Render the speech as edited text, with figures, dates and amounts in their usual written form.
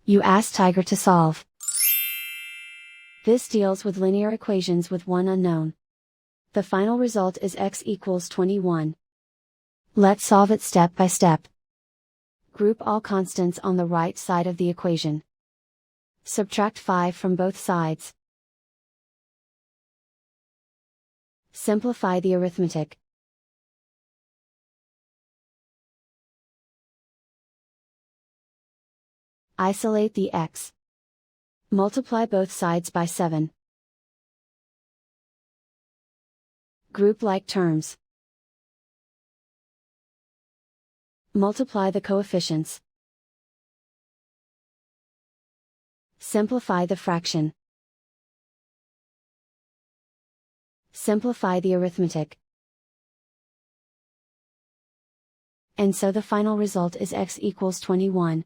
You ask Tiger to solve. This deals with linear equations with one unknown. The final result is x equals 21. Let's solve it step by step. Group all constants on the right side of the equation. Subtract 5 from both sides. Simplify the arithmetic. Isolate the x. Multiply both sides by 7. Group like terms. Multiply the coefficients. Simplify the fraction. Simplify the arithmetic. And so the final result is x equals 21.